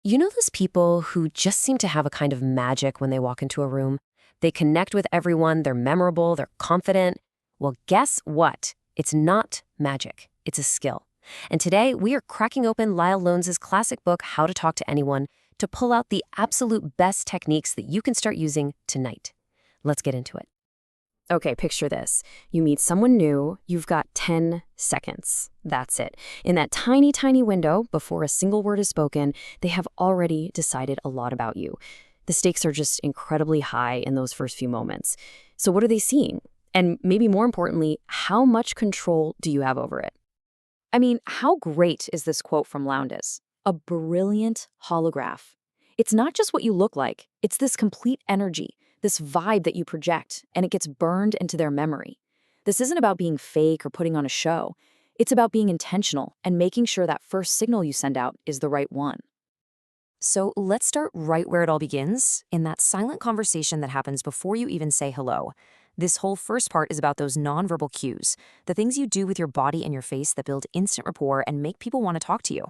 You know those people who just seem to have a kind of magic when they walk into a room? They connect with everyone, they're memorable, they're confident. Well, guess what? It's not magic, it's a skill. And today, we are cracking open Leil Lowndes' classic book, How to Talk to Anyone, to pull out the absolute best techniques that you can start using tonight. Let's get into it. Okay, picture this. You meet someone new, you've got 10 seconds. That's it. In that tiny, tiny window, before a single word is spoken, they have already decided a lot about you. The stakes are just incredibly high in those first few moments. So what are they seeing? And maybe more importantly, how much control do you have over it? I mean, how great is this quote from Lowndes? A brilliant holograph. It's not just what you look like, it's this complete energy, this vibe that you project, and it gets burned into their memory. This isn't about being fake or putting on a show. It's about being intentional and making sure that first signal you send out is the right one. So let's start right where it all begins, in that silent conversation that happens before you even say hello. This whole first part is about those nonverbal cues, the things you do with your body and your face that build instant rapport and make people want to talk to you.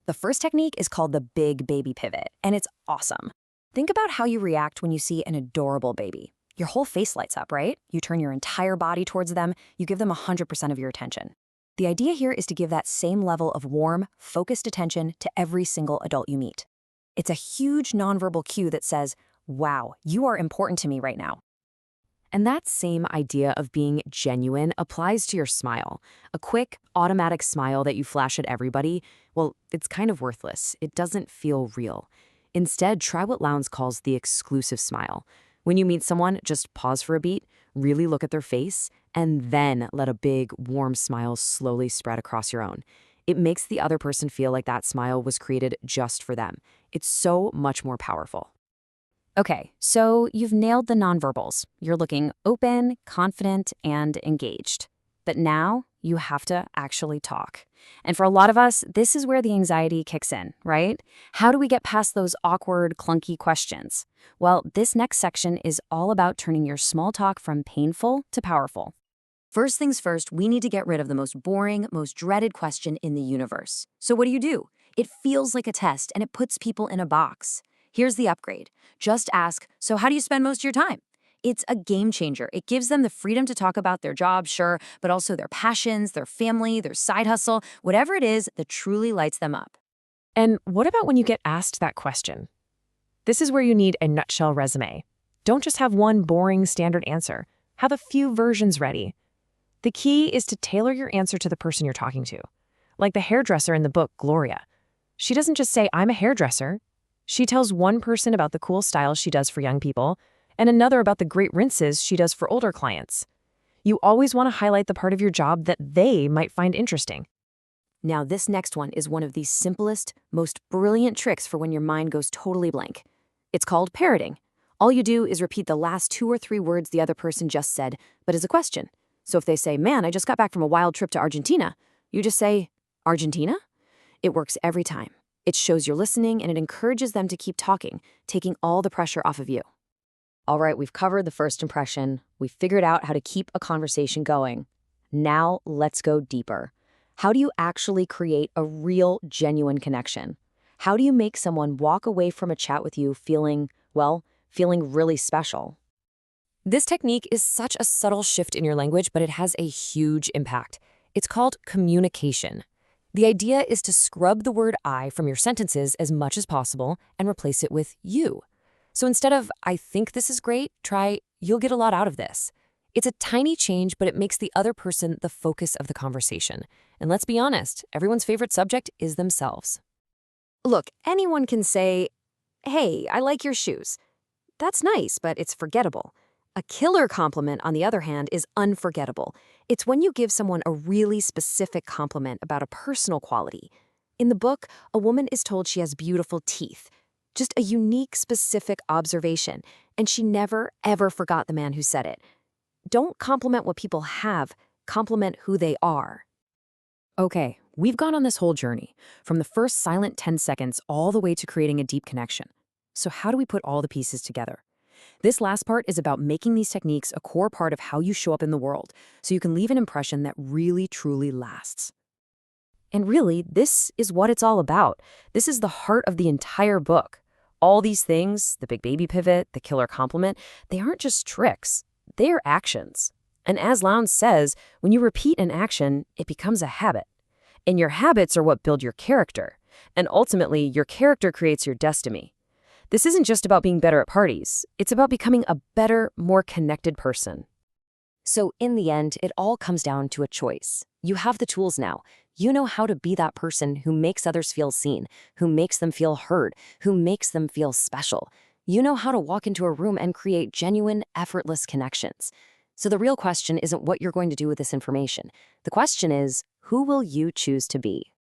The first technique is called the big baby pivot, and it's awesome. Think about how you react when you see an adorable baby. Your whole face lights up, right? You turn your entire body towards them, you give them 100% of your attention. The idea here is to give that same level of warm, focused attention to every single adult you meet. It's a huge nonverbal cue that says, wow, you are important to me right now. And that same idea of being genuine applies to your smile. A quick, automatic smile that you flash at everybody, well, it's kind of worthless. It doesn't feel real. Instead, try what Lowndes calls the exclusive smile. When you meet someone, just pause for a beat, really look at their face, and then let a big, warm smile slowly spread across your own. It makes the other person feel like that smile was created just for them. It's so much more powerful. Okay, so you've nailed the nonverbals. You're looking open, confident, and engaged. But now you have to actually talk. And for a lot of us, this is where the anxiety kicks in, right? How do we get past those awkward, clunky questions? Well, this next section is all about turning your small talk from painful to powerful. First things first, we need to get rid of the most boring, most dreaded question in the universe. So what do? It feels like a test, and it puts people in a box. Here's the upgrade. Just ask, so how do you spend most of your time? It's a game changer. It gives them the freedom to talk about their job, sure, but also their passions, their family, their side hustle, whatever it is that truly lights them up. And what about when you get asked that question? This is where you need a nutshell resume. Don't just have one boring standard answer. Have a few versions ready. The key is to tailor your answer to the person you're talking to. Like the hairdresser in the book, Gloria. She doesn't just say, I'm a hairdresser. She tells one person about the cool styles she does for young people, and another about the great rinses she does for older clients. You always want to highlight the part of your job that they might find interesting. Now, this next one is one of the simplest, most brilliant tricks for when your mind goes totally blank. It's called parroting. All you do is repeat the last 2 or 3 words the other person just said, but as a question. So if they say, man, I just got back from a wild trip to Argentina, you just say, Argentina? It works every time. It shows you're listening, and it encourages them to keep talking, taking all the pressure off of you. All right, we've covered the first impression. We've figured out how to keep a conversation going. Now let's go deeper. How do you actually create a real, genuine connection? How do you make someone walk away from a chat with you feeling really special? This technique is such a subtle shift in your language, but it has a huge impact. It's called communication. The idea is to scrub the word I from your sentences as much as possible and replace it with you. So instead of, I think this is great, try, you'll get a lot out of this. It's a tiny change, but it makes the other person the focus of the conversation. And let's be honest, everyone's favorite subject is themselves. Look, anyone can say, hey, I like your shoes. That's nice, but it's forgettable. A killer compliment, on the other hand, is unforgettable. It's when you give someone a really specific compliment about a personal quality. In the book, a woman is told she has beautiful teeth. Just a unique, specific observation, and she never, ever forgot the man who said it. Don't compliment what people have, compliment who they are. Okay, we've gone on this whole journey, from the first silent 10 seconds all the way to creating a deep connection. So how do we put all the pieces together? This last part is about making these techniques a core part of how you show up in the world, so you can leave an impression that really, truly lasts. And really, this is what it's all about. This is the heart of the entire book. All these things, the big baby pivot, the killer compliment, they aren't just tricks. They are actions. And as Lowndes says, when you repeat an action, it becomes a habit. And your habits are what build your character. And ultimately, your character creates your destiny. This isn't just about being better at parties. It's about becoming a better, more connected person. So in the end, it all comes down to a choice. You have the tools now. You know how to be that person who makes others feel seen, who makes them feel heard, who makes them feel special. You know how to walk into a room and create genuine, effortless connections. So the real question isn't what you're going to do with this information. The question is, who will you choose to be?